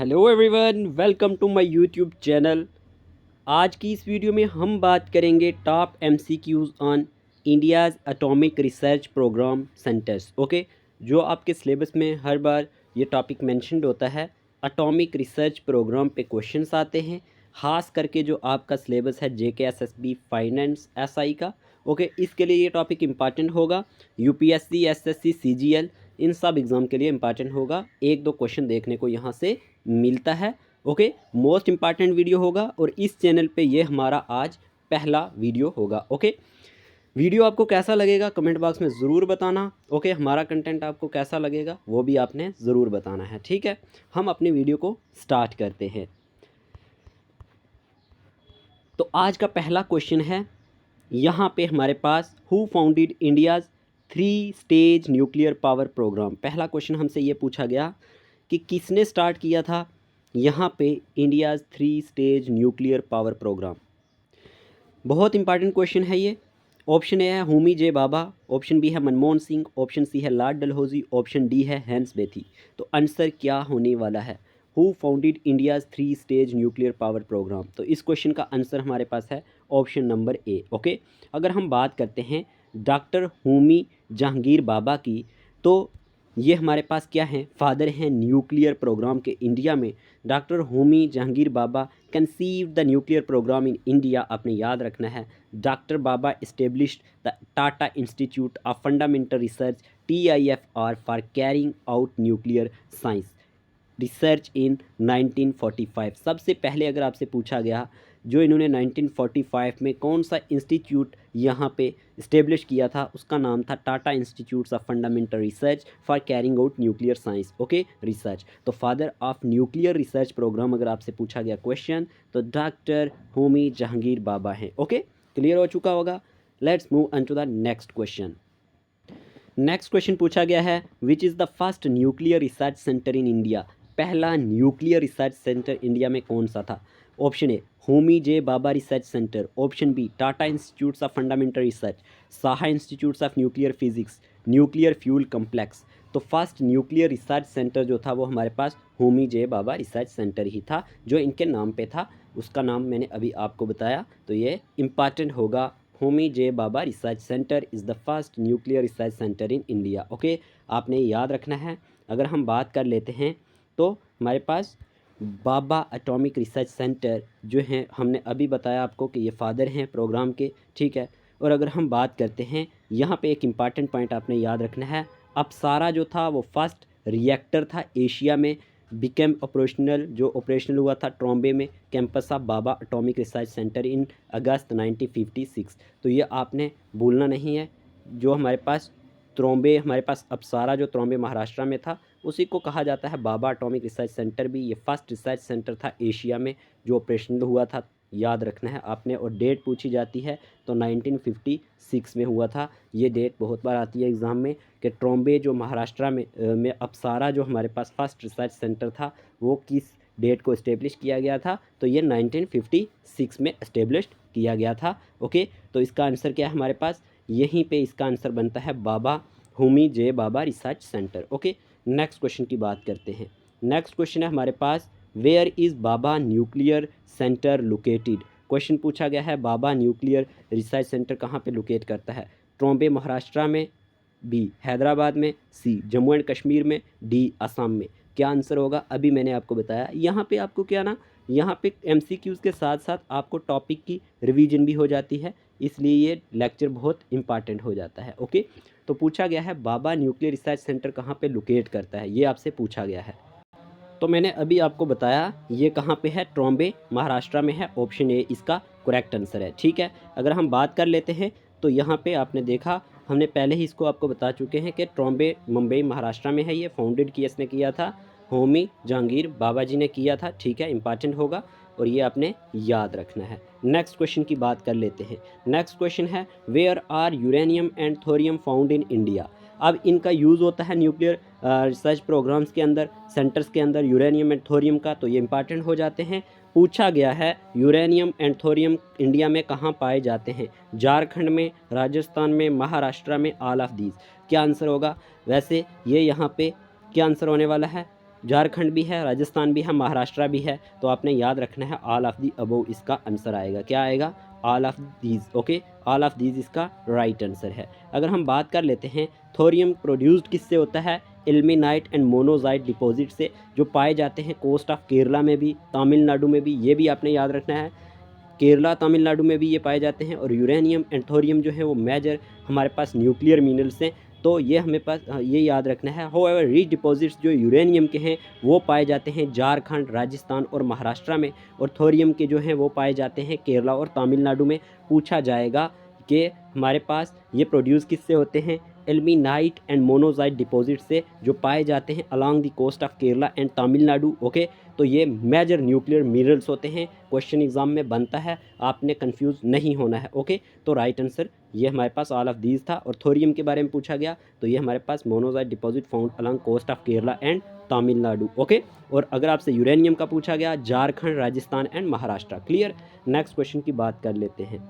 Hello everyone, welcome to my YouTube channel. आज की इस वीडियो में हम बात करेंगे top MCQs on India's atomic research programme centres. Okay, जो आपके सिलेबस में हर बार ये टॉपिक मेंशन्ड होता है। एटॉमिक रिसर्च प्रोग्राम पे क्वेश्चंस आते हैं, ख़ास करके जो आपका सिलेबस है जेकेएसएसबी फाइनेंस एसआई का। ओके, इसके लिए ये टॉपिक इम्पॉर्टेंट होगा। यूपीएससी, एसएससी, सीजीएल, इन सब एग्ज़ाम के लिए इम्पॉर्टेंट होगा। एक दो क्वेश्चन देखने को यहाँ से मिलता है। ओके, मोस्ट इम्पॉर्टेंट वीडियो होगा और इस चैनल पे ये हमारा आज पहला वीडियो होगा। ओके, वीडियो आपको कैसा लगेगा कमेंट बॉक्स में ज़रूर बताना। ओके, हमारा कंटेंट आपको कैसा लगेगा वो भी आपने ज़रूर बताना है। ठीक है, हम अपनी वीडियो को स्टार्ट करते हैं। तो आज का पहला क्वेश्चन है यहाँ पे हमारे पास, who founded India's 3 stage nuclear power programme. पहला क्वेश्चन हमसे ये पूछा गया कि किसने स्टार्ट किया था यहाँ पे India's 3 stage nuclear power programme. बहुत इंपॉर्टेंट क्वेश्चन है ये। ऑप्शन ए है होमी जे बाबा, ऑप्शन बी है मनमोहन सिंह, ऑप्शन सी है लॉर्ड डलहौजी, ऑप्शन डी है हैंस बेथी। तो आंसर क्या होने वाला है? Who founded India's 3 stage nuclear power programme. तो इस क्वेश्चन का आंसर हमारे पास है ऑप्शन नंबर ए। ओके, अगर हम बात करते हैं डॉक्टर होमी जहांगीर बाबा की, तो ये हमारे पास क्या हैं? फादर हैं न्यूक्लियर प्रोग्राम के इंडिया में। Doctor Homi Jehangir Bhabha conceive the nuclear programme in India. आपने याद रखना है, doctor Bhabha established the Tata institute of fundamental research TIFR for carrying out nuclear science research in 1945। सबसे पहले अगर आपसे पूछा गया जो इन्होंने 1945 में कौन सा इंस्टीट्यूट यहाँ पे इस्टेब्लिश किया था, उसका नाम था Tata institutes of fundamental research for carrying out nuclear science. Okay, research. तो father of nuclear research programme अगर आपसे पूछा गया क्वेश्चन, तो डॉक्टर होमी जहांगीर बाबा हैं। ओके, क्लियर हो चुका होगा। Let's move on to the next question. Next question पूछा गया है, which is the first nuclear research centre in India. पहला न्यूक्लियर रिसर्च सेंटर इंडिया में कौन सा था? Option A Homi J Bhabha research centre, option B Tata institutes of fundamental research, Saha institutes of nuclear physics, nuclear fuel complex. तो first nuclear research centre जो था वो हमारे पास होमी जे बाबा रिसर्च सेंटर ही था, जो इनके नाम पे था। उसका नाम मैंने अभी आपको बताया, तो ये इम्पॉर्टेंट होगा। होमी जे Bhabha research centre is the first nuclear research centre in India. Okay, आपने याद रखना है। अगर हम बात कर लेते हैं तो हमारे पास बाबा एटॉमिक रिसर्च सेंटर जो हैं, हमने अभी बताया आपको कि ये फादर हैं प्रोग्राम के। ठीक है, और अगर हम बात करते हैं यहाँ पे एक इम्पॉर्टेंट पॉइंट आपने याद रखना है, अप्सारा जो था वो फर्स्ट रिएक्टर था एशिया में, बिकेम ऑपरेशनल, जो ऑपरेशनल हुआ था ट्रॉम्बे में, campus of Bhabha atomic research centre in August 1956। तो ये आपने भूलना नहीं है। जो हमारे पास त्रोम्बे, हमारे पास अप्सारा जो त्रोम्बे महाराष्ट्र में था, उसी को कहा जाता है बाबा एटॉमिक रिसर्च सेंटर भी। ये फर्स्ट रिसर्च सेंटर था एशिया में जो ऑपरेशनल हुआ था, याद रखना है आपने। और डेट पूछी जाती है तो 1956 में हुआ था। ये डेट बहुत बार आती है एग्ज़ाम में कि ट्रॉम्बे जो महाराष्ट्र में अप्सारा जो हमारे पास फर्स्ट रिसर्च सेंटर था वो किस डेट को इस्टेब्लिश किया गया था, तो ये 1956 में इस्टेब्लिश किया गया था। ओके, तो इसका आंसर क्या है हमारे पास? यहीं पे इसका आंसर बनता है बाबा होमी जे Bhabha research centre. Okay, next question की बात करते हैं। नेक्स्ट क्वेश्चन है हमारे पास, where is Bhabha nuclear centre located. Question पूछा गया है बाबा न्यूक्लियर रिसर्च सेंटर कहाँ पे लोकेट करता है? ट्रॉम्बे महाराष्ट्र में, बी हैदराबाद में, सी जम्मू एंड कश्मीर में, डी असम में। क्या आंसर होगा? अभी मैंने आपको बताया। यहाँ पे आपको क्या ना, यहाँ पे MCQs के साथ साथ आपको टॉपिक की रिवीजन भी हो जाती है, इसलिए ये लेक्चर बहुत इंपॉर्टेंट हो जाता है। ओके, तो पूछा गया है बाबा न्यूक्लियर रिसर्च सेंटर कहाँ पे लोकेट करता है, ये आपसे पूछा गया है। तो मैंने अभी आपको बताया ये कहाँ पे है, ट्रॉम्बे महाराष्ट्र में है। ऑप्शन ए इसका करेक्ट आंसर है। ठीक है, अगर हम बात कर लेते हैं तो यहाँ पे आपने देखा, हमने पहले ही इसको आपको बता चुके हैं कि ट्रॉम्बे मुंबई महाराष्ट्र में है। ये फाउंडेड किसने किया था? होमी जहांगीर बाबा जी ने किया था। ठीक है, इंपॉर्टेंट होगा और ये आपने याद रखना है। नेक्स्ट क्वेश्चन की बात कर लेते हैं। नेक्स्ट क्वेश्चन है, where are uranium and thorium found in India. अब इनका यूज़ होता है न्यूक्लियर रिसर्च प्रोग्राम्स के अंदर, सेंटर्स के अंदर, यूरेनियम एंड थोरियम का, तो ये इंपॉर्टेंट हो जाते हैं। पूछा गया है यूरेनियम एंड थोरियम इंडिया में कहाँ पाए जाते हैं? झारखंड में, राजस्थान में, महाराष्ट्र में, ऑल ऑफ दीज। क्या आंसर होगा? वैसे ये यहाँ पे क्या आंसर होने वाला है? झारखंड भी है, राजस्थान भी है, महाराष्ट्र भी है। तो आपने याद रखना है ऑल ऑफ दी अबव इसका आंसर आएगा। क्या आएगा? All of these. Okay, all of these इसका राइट आंसर है। अगर हम बात कर लेते हैं थोरियम प्रोड्यूस्ड किससे होता है? इल्मेनाइट एंड मोनोजाइट डिपॉजिट से, जो पाए जाते हैं कोस्ट ऑफ केरला में भी, तमिलनाडु में भी। ये भी आपने याद रखना है, केरला तमिलनाडु में भी ये पाए जाते हैं। और यूरेनियम एंड थोरियम जो है वो मेजर हमारे पास न्यूक्लियर मिनरल्स हैं। तो ये हमें पास ये याद रखना है। हाउएवर रिच डिपॉजिट्स जो यूरेनियम के हैं वो पाए जाते हैं झारखंड, राजस्थान और महाराष्ट्र में, और थोरियम के जो हैं वो पाए जाते हैं केरला और तमिलनाडु में। पूछा जाएगा कि हमारे पास ये प्रोड्यूस किससे होते हैं? एल्मीनाइट एंड मोनोजाइट डिपॉजिट से, जो पाए जाते हैं along the coast of Kerala and Tamil Nadu. Okay, तो ये मेजर न्यूक्लियर मिनरल्स होते हैं। क्वेश्चन एग्जाम में बनता है, आपने कंफ्यूज नहीं होना है। ओके, तो राइट आंसर ये हमारे पास ऑल ऑफ दीज था। और थोरियम के बारे में पूछा गया तो ये हमारे पास monazite deposit found along coast of Kerala and Tamil Nadu. Okay, और अगर आपसे यूरेनियम का पूछा गया, Jharkhand, Rajasthan and Maharashtra. Clear. Next question की बात कर लेते हैं।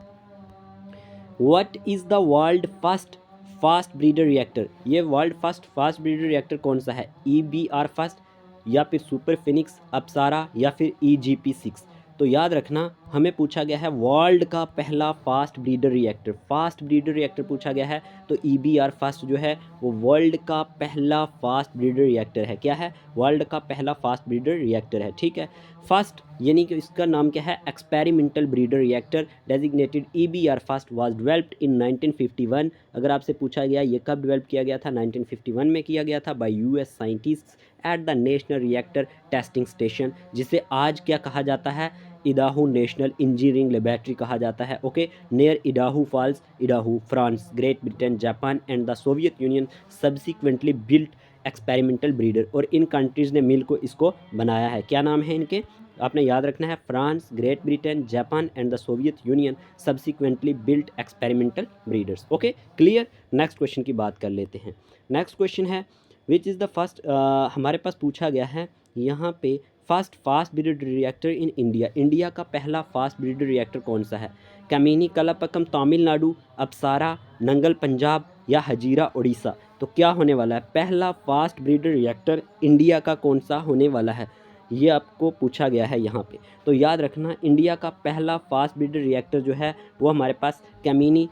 What is the world first fast breeder reactor? ये world first fast breeder reactor कौन सा है? EBR फर्स्ट, या फिर सुपर फिनिक्स, अप्सरा, या फिर EGP6? तो याद रखना, हमें पूछा गया है वर्ल्ड का पहला fast breeder reactor. Fast breeder reactor पूछा गया है तो EBR फर्स्ट जो है वो वर्ल्ड का पहला फास्ट ब्रीडर रिएक्टर है। क्या है? वर्ल्ड का पहला फास्ट ब्रीडर रिएक्टर है। ठीक है, फर्स्ट यानी कि इसका नाम क्या है? Experimental breeder reactor designated EBR first was developed in 1951। अगर आपसे पूछा गया ये कब डेवलप किया गया था? 1951 में किया गया था by US scientists at the national reactor testing station, जिसे आज क्या कहा जाता है? इडाहू नेशनल इंजीनियरिंग लेबोरेटरी कहा जाता है। Okay, near Idaho Falls, Idaho, France, Great Britain, Japan and the Soviet Union subsequently built experimental breeder. और इन कंट्रीज़ ने मिल को इसको बनाया है। क्या नाम है इनके? आपने याद रखना है, France, Great Britain, Japan and the Soviet Union subsequently built experimental breeders. Okay, clear. Next question की बात कर लेते हैं। नेक्स्ट क्वेश्चन है विच इज़ द फर्स्ट, हमारे पास पूछा गया है यहाँ पे first fast breeder reactor in India. India का पहला फास्ट ब्रीडर रिएक्टर कौन सा है? कमीनी कलापक्कम तमिलनाडु, अप्सरा, नंगल पंजाब, या हजीरा उड़ीसा? तो क्या होने वाला है? पहला फास्ट ब्रीडर रिएक्टर इंडिया का कौन सा होने वाला है? ये आपको पूछा गया है यहाँ पे। तो याद रखना, इंडिया का पहला फास्ट ब्रीडर रिएक्टर जो है वो हमारे पास कमीनी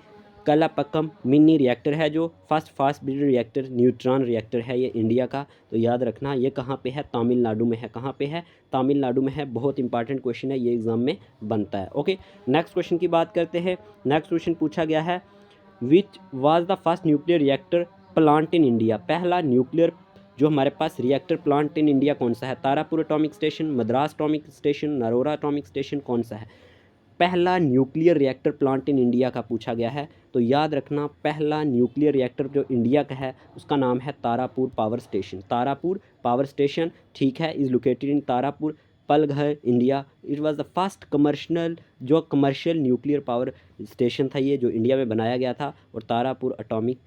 कलापक्कम मिनी रिएक्टर है, जो first fast breeder reactor neutron reactor है ये इंडिया का। तो याद रखना ये कहाँ पे है? तमिलनाडु में है। कहाँ पे है? तमिलनाडु में है। बहुत इंपॉर्टेंट क्वेश्चन है, ये एग्जाम में बनता है। ओके, नेक्स्ट क्वेश्चन की बात करते हैं। नेक्स्ट क्वेश्चन पूछा गया है which was the first nuclear reactor plant in India? पहला न्यूक्लियर जो हमारे पास रिएक्टर प्लांट इन इंडिया कौन सा है? Tarapur atomic station, Madras atomic station, Narora atomic station, कौन सा है? पहला nuclear reactor plant in India का पूछा गया है। तो याद रखना, पहला न्यूक्लियर रिएक्टर जो इंडिया का है उसका नाम है Tarapur power station. Tarapur power station, ठीक है, is located in Tarapur, Palghar, India. It was the first commercial nuclear power station था ये, जो इंडिया में बनाया गया था। और तारापुर एटॉमिक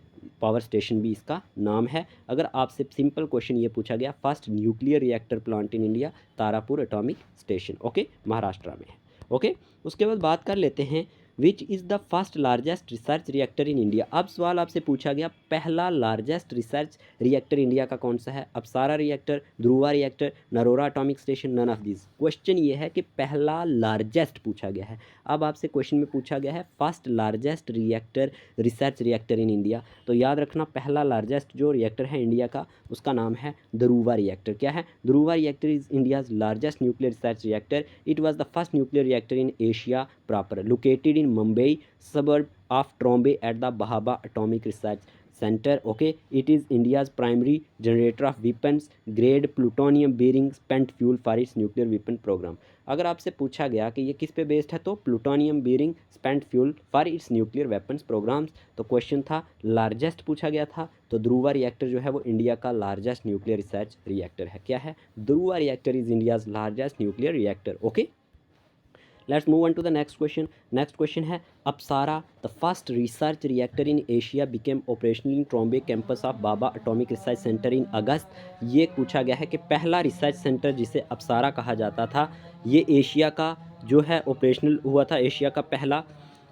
पावर स्टेशन भी इसका नाम है। अगर आपसे सिंपल क्वेश्चन ये पूछा गया, first nuclear reactor plant in India, Tarapur atomic station. Okay, Maharashtra में है। ओके, उसके बाद बात कर लेते हैं विच is the first largest research reactor in India. अब सवाल आपसे पूछा गया पहला लार्जेस्ट रिसर्च रिएक्टर इंडिया का कौन सा है? Apsara reactor, Dhruva reactor, Narora atomic station, none of this. Question ये है कि पहला लार्जेस्ट पूछा गया है। अब आपसे क्वेश्चन में पूछा गया है first largest reactor research reactor in India. तो याद रखना, पहला लार्जेस्ट जो रिएक्टर है इंडिया का उसका नाम है ध्रुवा रिएक्टर। क्या है? Dhruva reactor is India's largest nuclear research reactor. It was the first nuclear reactor in Asia proper, located in Mumbai suburb of Trombay at the Bhabha Atomic Research Center. Okay, it is India's primary generator of weapons grade plutonium bearing spent fuel for its nuclear weapon program. अगर आपसे पूछा गया कि ये किस पे based है, तो plutonium bearing spent fuel for its nuclear weapons programmes. तो क्वेश्चन था लार्जेस्ट पूछा गया था, तो ध्रुवा रिएक्टर जो है वो इंडिया का लार्जेस्ट न्यूक्लियर रिसर्च रिएक्टर है। क्या है? Dhruva reactor is India's largest nuclear reactor. Okay, let's move on to the next question. Next question है Apsara the first research reactor in Asia became operational in Trombay campus of Bhabha atomic research centre in August. ये पूछा गया है कि पहला research centre जिसे अप्सरा कहा जाता था, ये एशिया का जो है ऑपरेशनल हुआ था। एशिया का पहला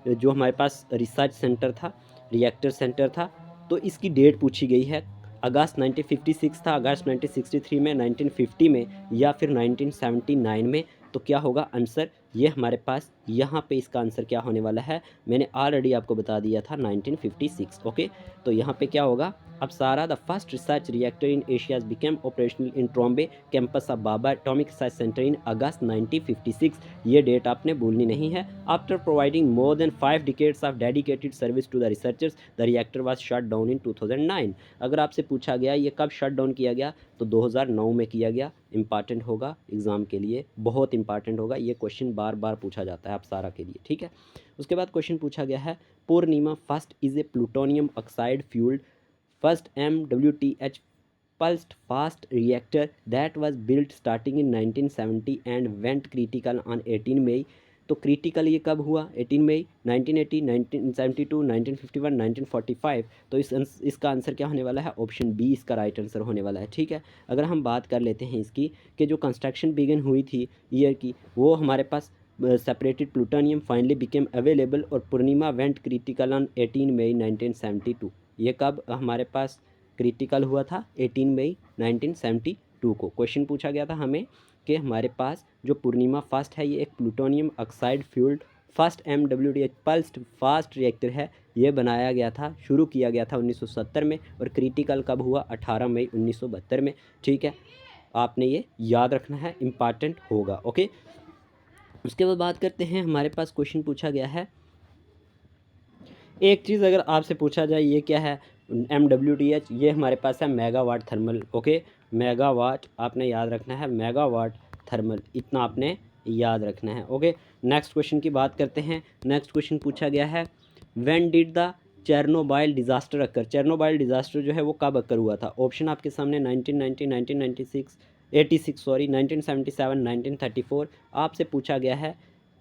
जो हमारे पास रिसर्च सेंटर था, रिएक्टर सेंटर था। तो इसकी डेट पूछी गई है अगस्त 1956 था, अगस्त 1963 में, 1950 में, या फिर 1979 में? तो क्या होगा आंसर? ये हमारे पास यहाँ पे इसका आंसर क्या होने वाला है, मैंने ऑलरेडी आपको बता दिया था 1956। ओके, तो यहाँ पे क्या होगा? अब सारा the first research reactor in Asia's became operational in Trombay campus of Bhabha atomic research centre in August 1956। ये डेट आपने भूलनी नहीं है। After providing more than 5 decades of dedicated service to the researchers, the reactor was shut down in 2009। अगर आपसे पूछा गया ये कब शट डाउन किया गया, तो 2009 में किया गया। इंपॉर्टेंट होगा एग्ज़ाम के लिए, बहुत इंपॉर्टेंट होगा ये क्वेश्चन, बार बार पूछा जाता है आप सारा के लिए, ठीक है। उसके बाद क्वेश्चन पूछा गया है, Purnima first is a plutonium oxide fuelled first MWTH pulsed fast reactor that was built starting in 1970 and went critical on 18 मई। तो क्रिटिकल ये कब हुआ? 18 मई 1980, 1972, 1951, 1945। तो इसका आंसर क्या होने वाला है? ऑप्शन बी इसका राइट आंसर होने वाला है, ठीक है। अगर हम बात कर लेते हैं इसकी कि जो कंस्ट्रक्शन बिगिन हुई थी ईयर की, वो हमारे पास separated plutonium finally became available और Purnima went critical on 18 May 1972। ये कब हमारे पास क्रिटिकल हुआ था? 18 मई 1972 को। क्वेश्चन पूछा गया था हमें कि हमारे पास जो पूर्णिमा फर्स्ट है ये एक plutonium oxide fuelled first MWTH pulsed fast reactor है। ये बनाया गया था, शुरू किया गया था 1970 में, और क्रिटिकल कब हुआ? 18 मई 1972 में, ठीक है। आपने ये याद रखना है, इम्पॉर्टेंट होगा। ओके, उसके बाद बात करते हैं, हमारे पास क्वेश्चन पूछा गया है, एक चीज़ अगर आपसे पूछा जाए ये क्या है? MWTH, ये हमारे पास है मेगावाट थर्मल। ओके, मेगावाट आपने याद रखना है, मेगावाट थर्मल, इतना आपने याद रखना है। ओके, नेक्स्ट क्वेश्चन की बात करते हैं। नेक्स्ट क्वेश्चन पूछा गया है, when did the Chernobyl disaster occur? Chernobyl disaster जो है वो कब अकर हुआ था? ऑप्शन आपके सामने 1990, 1996, 86 सॉरी, 1977, 1934। आपसे पूछा गया है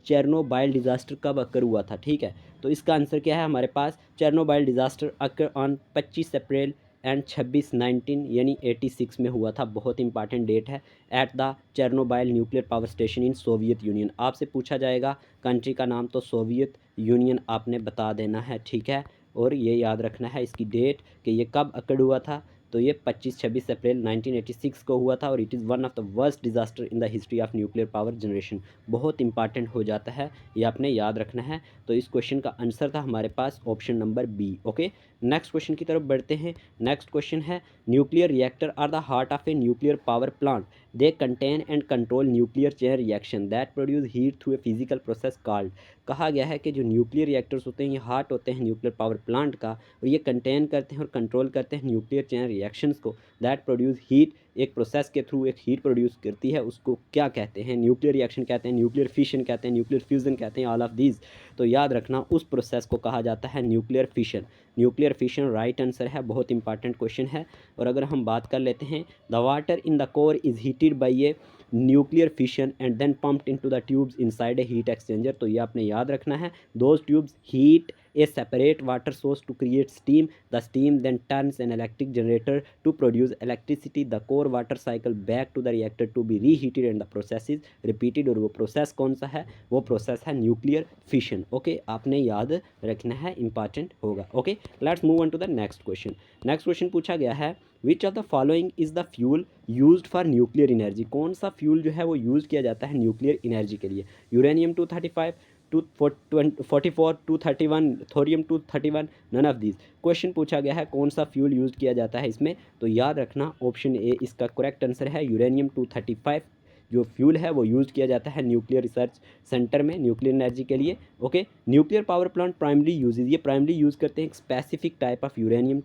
चेरनोबाइल डिज़ास्टर कब अकर हुआ था, ठीक है। तो इसका आंसर क्या है हमारे पास? Chernobyl disaster occur on 25 April and 26/19 यानी 86 में हुआ था। बहुत इंपॉर्टेंट डेट है। At the Chernobyl nuclear power station in Soviet Union. आपसे पूछा जाएगा कंट्री का नाम, तो सोवियत यूनियन आपने बता देना है, ठीक है। और ये याद रखना है इसकी डेट कि ये कब अकर हुआ था। तो ये 25-26 अप्रैल 1986 को हुआ था, और it is one of the worst disaster in the history of nuclear power generation. बहुत इंपॉर्टेंट हो जाता है, ये आपने याद रखना है। तो इस क्वेश्चन का आंसर था हमारे पास option number B. Okay, next question की तरफ बढ़ते हैं। नेक्स्ट क्वेश्चन है, nuclear reactor are the heart of a nuclear power plant. They contain and control nuclear chain reaction that produce heat through a physical process called. कहा गया है कि जो न्यूक्लियर रिएक्टर्स होते हैं ये हार्ट होते हैं न्यूक्लियर पावर प्लांट का, और ये कंटेन करते हैं और कंट्रोल करते हैं न्यूक्लियर चेन रिएक्शंस को। दैट प्रोड्यूस हीट, एक प्रोसेस के थ्रू एक हीट प्रोड्यूस करती है, उसको क्या कहते हैं? न्यूक्लियर रिएक्शन कहते हैं, न्यूक्लियर फिशन कहते हैं, न्यूक्लियर फ्यूजन कहते हैं, ऑल ऑफ दीज। तो याद रखना उस प्रोसेस को कहा जाता है nuclear fission. Nuclear fission right answer है, बहुत इंपॉर्टेंट क्वेश्चन है। और अगर हम बात कर लेते हैं, the water in the core is heated by a nuclear fission and then pumped into the tubes inside a heat exchanger. तो ये आपने याद रखना है, those tubes heat a separate water source to create steam. The steam then turns an electric generator to produce electricity. The core water cycle back to the reactor to be reheated and the process is repeated। और वो process कौन सा है? वो process है nuclear fission. Okay, आपने याद रखना है, इंपॉर्टेंट होगा। Okay, let's move on to the next question. Next question पूछा गया है, which of the following is the fuel used for nuclear energy? कौन सा फ्यूल जो है वो यूज़ किया जाता है न्यूक्लियर एनर्जी के लिए? Uranium 235, 244, 231, thorium 231, none of these. Question पूछा गया है कौन सा फ्यूल यूज़ किया जाता है इसमें? तो याद रखना ऑप्शन ए इसका करेक्ट आंसर है, यूरेनियम 235 जो फ्यूल है वो यूज़ किया जाता है न्यूक्लियर रिसर्च सेंटर में न्यूक्लियर एनर्जी के लिए। Okay, nuclear power plant primary use, ये प्राइमरी यूज़ करते हैं एक specific type of uranium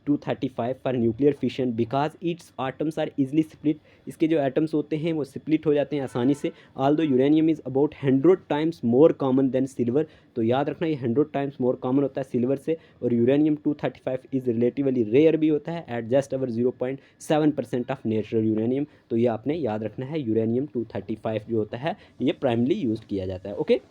235 for nuclear fission because its atoms are easily split. इसके जो एटम्स होते हैं वो स्प्लिट हो जाते हैं आसानी से। Although uranium is about 100 times more common than silver. तो याद रखना ये 100 टाइम्स मोर कॉमन होता है सिल्वर से। और यूरेनियम 235 इज़ रिलेटिवली रेयर भी होता है at just over 0.7% of natural uranium. तो ये आपने याद रखना है, यूरेनियम 235 जो होता है ये प्राइमली यूज किया जाता है। ओके,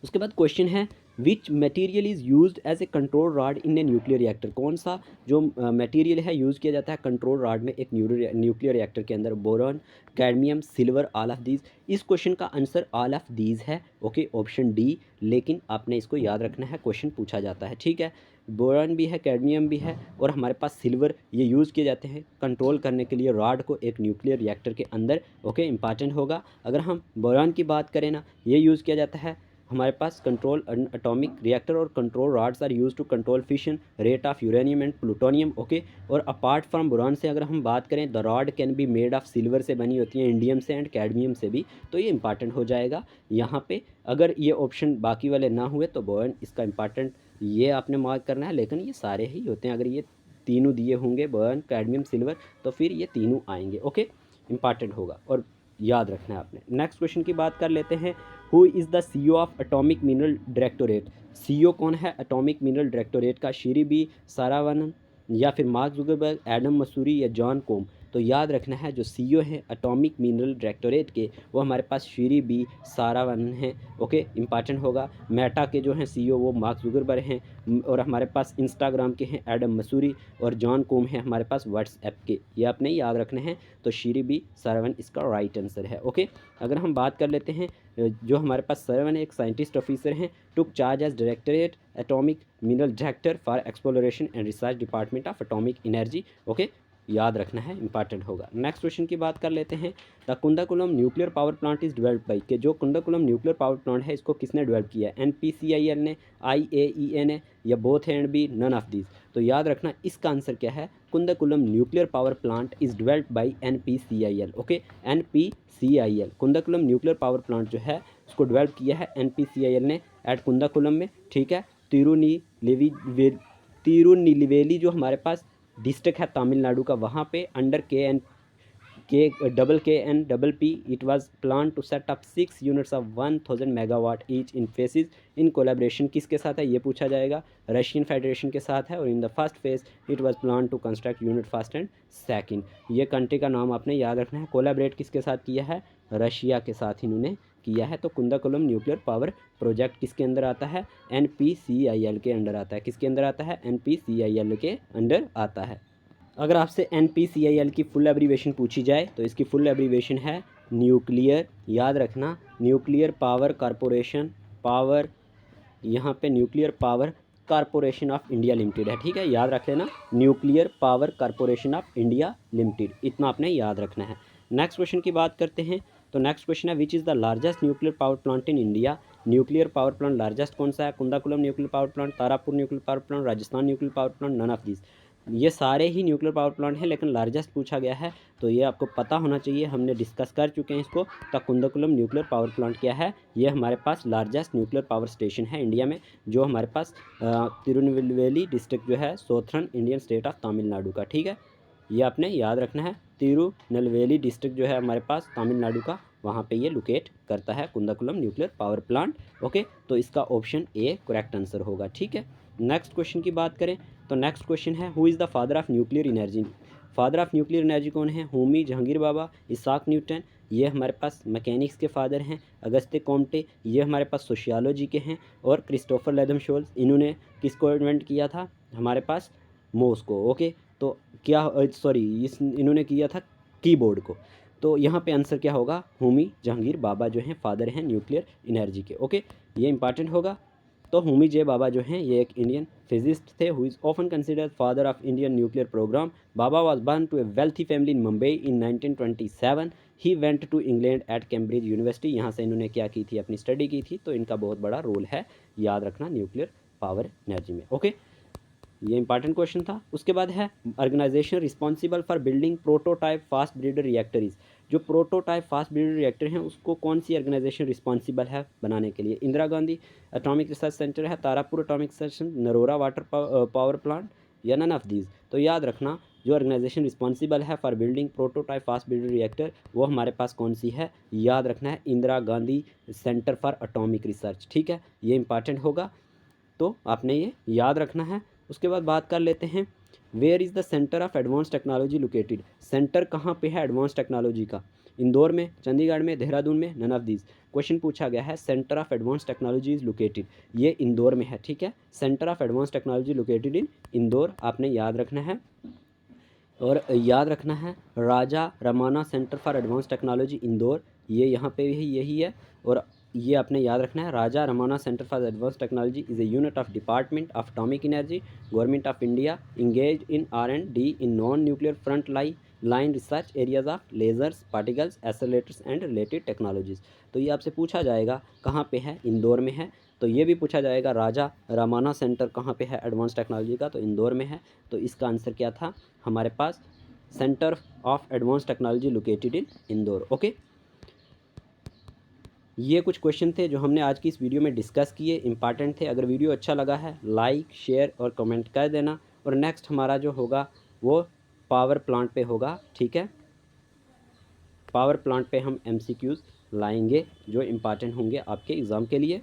उसके बाद क्वेश्चन है, which material is used as a control rod in a nuclear reactor? कौन सा जो मटेरियल है यूज़ किया जाता है कंट्रोल रॉड में एक न्यूक्लियर रिएक्टर के अंदर? Boron, cadmium, silver, all of these. इस क्वेश्चन का आंसर ऑल ऑफ दीज है। Okay, option D. लेकिन आपने इसको याद रखना है, क्वेश्चन पूछा जाता है, ठीक है। बोरान भी है, कैडमियम भी है और हमारे पास सिल्वर, ये यूज़ किए जाते हैं कंट्रोल करने के लिए रॉड को एक न्यूक्लियर रिएक्टर के अंदर। ओके, इंपॉर्टेंट होगा। अगर हम बोरान की बात करें ना, ये यूज़ किया जाता है हमारे पास कंट्रोल एटॉमिक रिएक्टर और control rods are used to control fission rate of uranium and plutonium. Okay, और अपार्ट फ्रॉम बोरान से अगर हम बात करें, the rod can be made of silver से बनी होती हैं, इंडियम से एंड कैडमियम से भी, तो ये इंपॉर्टेंट हो जाएगा यहाँ पे। अगर ये ऑप्शन बाकी वाले ना हुए तो बोरान इसका इंपॉर्टेंट ये आपने मार्क करना है, लेकिन ये सारे ही होते हैं। अगर ये तीनों दिए होंगे बोरान, कैडमियम, सिल्वर, तो फिर ये तीनों आएंगे। ओके, इंपॉर्टेंट होगा और याद रखना है आपने। नेक्स्ट क्वेश्चन की बात कर लेते हैं, who is the CEO of atomic mineral directorate. CEO कौन है एटॉमिक मिनरल डायरेक्टोरेट का? श्री बी सारावनन या फिर मार्क जुकरबर्ग, एडम मसूरी या जॉन कोम। तो याद रखना है जो CEO हैं एटॉमिक मिनरल डायरेक्टोरेट के, वो हमारे पास श्री बी सारावनन हैं। ओके, इंपॉर्टेंट होगा। मेटा के जो हैं CEO वो मार्क जुकरबर्ग हैं और हमारे पास इंस्टाग्राम के हैं एडम मसूरी और जॉन कोम हैं हमारे पास व्हाट्सएप के। ये आपने याद रखने हैं। तो श्री बी सारावन इसका राइट आंसर है। ओके, अगर हम बात कर लेते हैं, जो हमारे पास सारावन एक साइंटिस्ट ऑफिसर हैं, took charge as directorate atomic mineral director for exploration and research department of atomic energy. Okay, याद रखना है, इंपॉर्टेंट होगा। नेक्स्ट क्वेश्चन की बात कर लेते हैं, the Kudankulam nuclear power plant is developed by, कि जो कुंदाकुलम न्यूक्लियर पावर प्लांट है इसको किसने डेवलप किया है? NPCIL ने, IAEA ने, या both and B, none of this. तो याद रखना इसका आंसर क्या है, Kudankulam nuclear power plant is developed by NPCIL। Okay, NPCIL Kudankulam nuclear power plant जो है उसको डेवलप किया है NPCIL ने एट कुंदाकुलम में। ठीक है, तिरुनीलवेली जो हमारे पास डिस्ट्रिक्ट है तमिलनाडु का, वहाँ पे under KNPP it was plan to set up 6 units of 1000 megawatt each in phases in collaboration. किसके साथ है ये पूछा जाएगा? रशियन फेडरेशन के साथ है। और in the first phase it was plan to construct unit first and second. ये कंट्री का नाम आपने याद रखना है। कोलैबोरेट किसके साथ किया है? रशिया के साथ इन्होंने किया है। तो कुंदाकुलम न्यूक्लियर पावर प्रोजेक्ट किसके अंदर आता है? NPCIL के अंडर आता है। किसके अंदर आता है? NPCIL के अंडर आता है। अगर आपसे NPCIL की फुल एब्रीवेशन पूछी जाए तो इसकी फुल एब्रीवेशन है न्यूक्लियर, याद रखना, न्यूक्लियर पावर कॉरपोरेशन, पावर यहाँ पे nuclear power corporation of India limited है। ठीक है, याद रख लेना, nuclear power corporation of India limited, इतना आपने याद रखना है। नेक्स्ट क्वेश्चन की बात करते हैं, तो नेक्स्ट क्वेश्चन है, which is the largest nuclear power plant in India. Nuclear power plant largest कौन सा है? Kudankulam nuclear power plant, Tarapur nuclear power plant, Rajasthan nuclear power plant, none of this. ये सारे ही न्यूक्लियर पावर प्लांट हैं, लेकिन लार्जेस्ट पूछा गया है तो ये आपको पता होना चाहिए, हमने डिस्कस कर चुके हैं इसको। तो कुंदाकुलम न्यूक्लियर पावर प्लांट क्या है? ये हमारे पास लार्जेस्ट न्यूक्लियर पावर स्टेशन है इंडिया में, जो हमारे पास तिरुनेलवेली डिस्ट्रिक्ट जो है Southern Indian state of Tamil Nadu का। ठीक है, ये आपने याद रखना है। तिरुनेलवेली डिस्ट्रिक्ट जो है हमारे पास तमिलनाडु का, वहाँ पे ये लोकेट करता है Kudankulam nuclear power plant. Okay, तो इसका ऑप्शन ए करेक्ट आंसर होगा। ठीक है, नेक्स्ट क्वेश्चन की बात करें तो नेक्स्ट क्वेश्चन है, who is the father of nuclear energy. Father of nuclear energy कौन है? होमी जहांगीर बाबा, इसाक न्यूटन, ये हमारे पास मैकेनिक्स के फादर हैं। अगस्ते कॉम्टे, ये हमारे पास सोशियोलॉजी के हैं। और क्रिस्टोफर लेदम शोल्स, इन्होंने किसको इन्वेंट किया था? हमारे पास मोस को। ओके, तो क्या इन्होंने किया था कीबोर्ड को। तो यहाँ पे आंसर क्या होगा? होमी जहांगीर बाबा जो हैं फादर हैं न्यूक्लियर एनर्जी के। ओके, ये इंपॉर्टेंट होगा। तो होमी जे बाबा जो हैं ये एक इंडियन फिजिस्ट थे, who is often considered father of Indian nuclear programme. Bhabha was born to a wealthy family in Mumbai in 1927। He went to England at Cambridge university. यहाँ से इन्होंने क्या की थी? अपनी स्टडी की थी। तो इनका बहुत बड़ा रोल है, याद रखना, न्यूक्लियर पावर एनर्जी में। ओके, ये इंपॉर्टेंट क्वेश्चन था। उसके बाद है, organisation responsible for building prototype fast breeder reactor. जो प्रोटोटाइप फास्ट ब्रीडर रिएक्टर हैं उसको कौन सी ऑर्गेनाइजेशन रिस्पॉन्सिबल है बनाने के लिए? Indira Gandhi atomic research centre है, Tarapur atomic station, Narora water power plant, या नन ऑफ दीज। तो याद रखना, जो ऑर्गेनाइजेशन रिस्पॉन्सिबल है for building prototype fast breeder reactor वो हमारे पास कौन सी है? याद रखना है, Indira Gandhi centre for atomic research. ठीक है, ये इंपॉर्टेंट होगा, तो आपने ये याद रखना है। उसके बाद बात कर लेते हैं, where is the centre of advance technology located. Centre कहाँ पे है एडवांस टेक्नोलॉजी का? इंदौर में, चंडीगढ़ में, देहरादून में, नन ऑफ दीज। क्वेश्चन पूछा गया है, centre of advance technology is located, ये इंदौर में है। ठीक है, centre of advance technology located in Indore, आपने याद रखना है। और याद रखना है, Raja Ramanna centre for advance technology Indore, ये यहाँ पे भी यही है। और ये आपने याद रखना है। Raja Ramanna centre for advance technology is a unit of department of atomic energy, government of India, engage in R&D in non nuclear front line research areas of lasers, particles, accelerators and related technologies. तो ये आपसे पूछा जाएगा कहाँ पे है, इंदौर में है। तो ये भी पूछा जाएगा राजा रमन्ना सेंटर कहाँ पे है एडवांस टेक्नोलॉजी का, तो इंदौर में है। तो इसका आंसर क्या था हमारे पास, centre of advance technology located in Indore. Okay, ये कुछ क्वेश्चन थे जो हमने आज की इस वीडियो में डिस्कस किए, इंपॉर्टेंट थे। अगर वीडियो अच्छा लगा है लाइक शेयर और कमेंट कर देना। और नेक्स्ट हमारा जो होगा वो पावर प्लांट पे होगा, ठीक है। पावर प्लांट पे हम MCQs लाएंगे जो इम्पॉर्टेंट होंगे आपके एग्ज़ाम के लिए।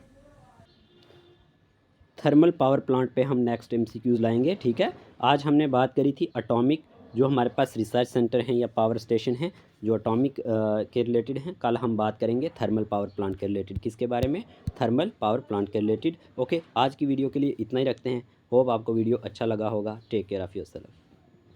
थर्मल पावर प्लांट पे हम नेक्स्ट MCQs लाएंगे, ठीक है। आज हमने बात करी थी एटॉमिक, जो हमारे पास रिसर्च सेंटर हैं या पावर स्टेशन हैं जो एटॉमिक के रिलेटेड हैं। कल हम बात करेंगे थर्मल पावर प्लांट के रिलेटेड। किसके बारे में? थर्मल पावर प्लांट के रिलेटेड। ओके, आज की वीडियो के लिए इतना ही रखते हैं। होप आपको वीडियो अच्छा लगा होगा। Take care of yourself.